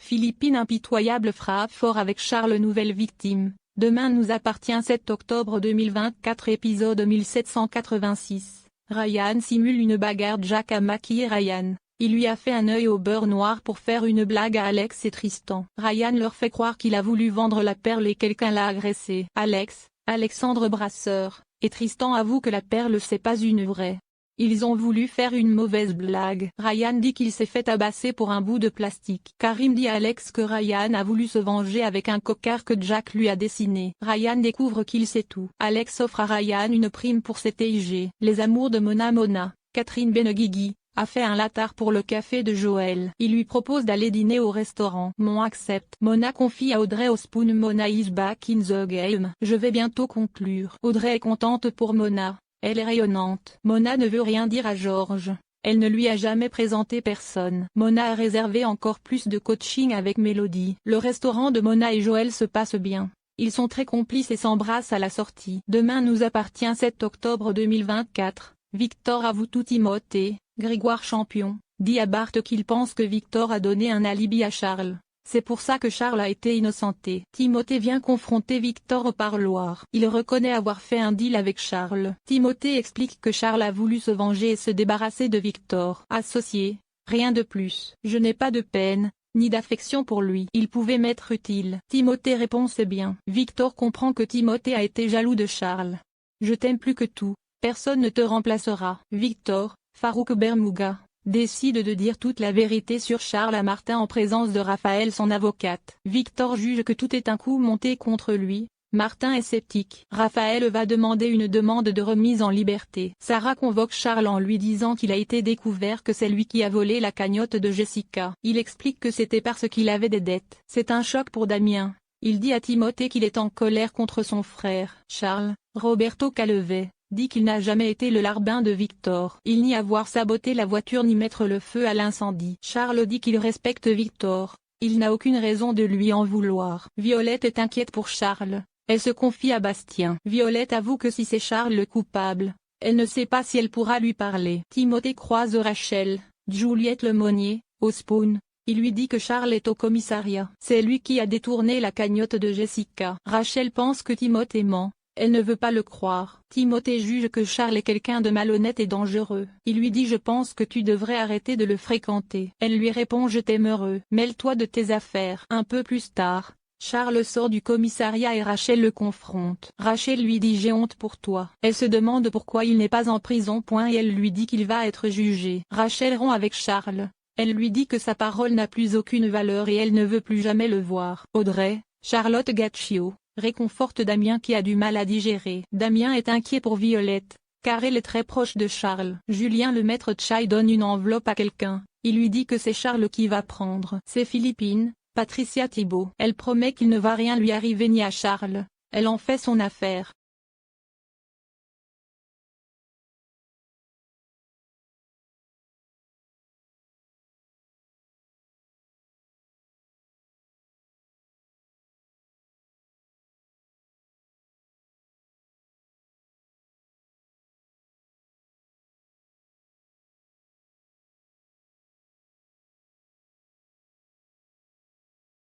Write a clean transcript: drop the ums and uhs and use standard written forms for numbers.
Philippines impitoyable frappe fort avec Charles nouvelle victime. Demain nous appartient 7 octobre 2024 épisode 1786. Ryan simule une bagarre. Jack a maquillé Ryan. Il lui a fait un œil au beurre noir pour faire une blague à Alex et Tristan. Ryan leur fait croire qu'il a voulu vendre la perle et quelqu'un l'a agressé. Alex, Alexandre Brasseur, et Tristan avouent que la perle c'est pas une vraie. Ils ont voulu faire une mauvaise blague. Ryan dit qu'il s'est fait tabasser pour un bout de plastique. Karim dit à Alex que Ryan a voulu se venger avec un cocard que Jack lui a dessiné. Ryan découvre qu'il sait tout. Alex offre à Ryan une prime pour ses TIG. Les amours de Mona, Catherine Benguigui, a fait un latar pour le café de Joël. Il lui propose d'aller dîner au restaurant. Mon accepte. Mona confie à Audrey Ospoon. Mona is back in the game. Je vais bientôt conclure. Audrey est contente pour Mona. Elle est rayonnante. Mona ne veut rien dire à George. Elle ne lui a jamais présenté personne. Mona a réservé encore plus de coaching avec Mélodie. Le restaurant de Mona et Joël se passe bien. Ils sont très complices et s'embrassent à la sortie. Demain nous appartient 7 octobre 2024. Victor avoue tout. Timothée, Grégoire Champion, dit à Bart qu'il pense que Victor a donné un alibi à Charles. C'est pour ça que Charles a été innocenté. Timothée vient confronter Victor au parloir. Il reconnaît avoir fait un deal avec Charles. Timothée explique que Charles a voulu se venger et se débarrasser de Victor. Associé, rien de plus. Je n'ai pas de peine, ni d'affection pour lui. Il pouvait m'être utile. Timothée répond c'est bien. Victor comprend que Timothée a été jaloux de Charles. Je t'aime plus que tout. Personne ne te remplacera. Victor, Farouk Bermouga, décide de dire toute la vérité sur Charles à Martin en présence de Raphaël son avocate. Victor juge que tout est un coup monté contre lui. Martin est sceptique. Raphaël va demander une demande de remise en liberté. Sarah convoque Charles en lui disant qu'il a été découvert que c'est lui qui a volé la cagnotte de Jessica. Il explique que c'était parce qu'il avait des dettes. C'est un choc pour Damien. Il dit à Timothée qu'il est en colère contre son frère. Charles, Roberto Calevet, dit qu'il n'a jamais été le larbin de Victor. Il nie avoir saboté la voiture ni mettre le feu à l'incendie. Charles dit qu'il respecte Victor. Il n'a aucune raison de lui en vouloir. Violette est inquiète pour Charles. Elle se confie à Bastien. Violette avoue que si c'est Charles le coupable, elle ne sait pas si elle pourra lui parler. Timothée croise Rachel, Juliette Lemonnier, au Spoon. Il lui dit que Charles est au commissariat. C'est lui qui a détourné la cagnotte de Jessica. Rachel pense que Timothée ment. Elle ne veut pas le croire. Timothée juge que Charles est quelqu'un de malhonnête et dangereux. Il lui dit je pense que tu devrais arrêter de le fréquenter. Elle lui répond je t'aime heureux. Mêle-toi de tes affaires. Un peu plus tard, Charles sort du commissariat et Rachel le confronte. Rachel lui dit j'ai honte pour toi. Elle se demande pourquoi il n'est pas en prison. Et elle lui dit qu'il va être jugé. Rachel rompt avec Charles. Elle lui dit que sa parole n'a plus aucune valeur et elle ne veut plus jamais le voir. Audrey, Charlotte Gaccio, réconforte Damien qui a du mal à digérer. Damien est inquiet pour Violette, car elle est très proche de Charles. Julien le maître Tchai donne une enveloppe à quelqu'un. Il lui dit que c'est Charles qui va prendre. C'est Philippine, Patricia Thibault. Elle promet qu'il ne va rien lui arriver ni à Charles. Elle en fait son affaire.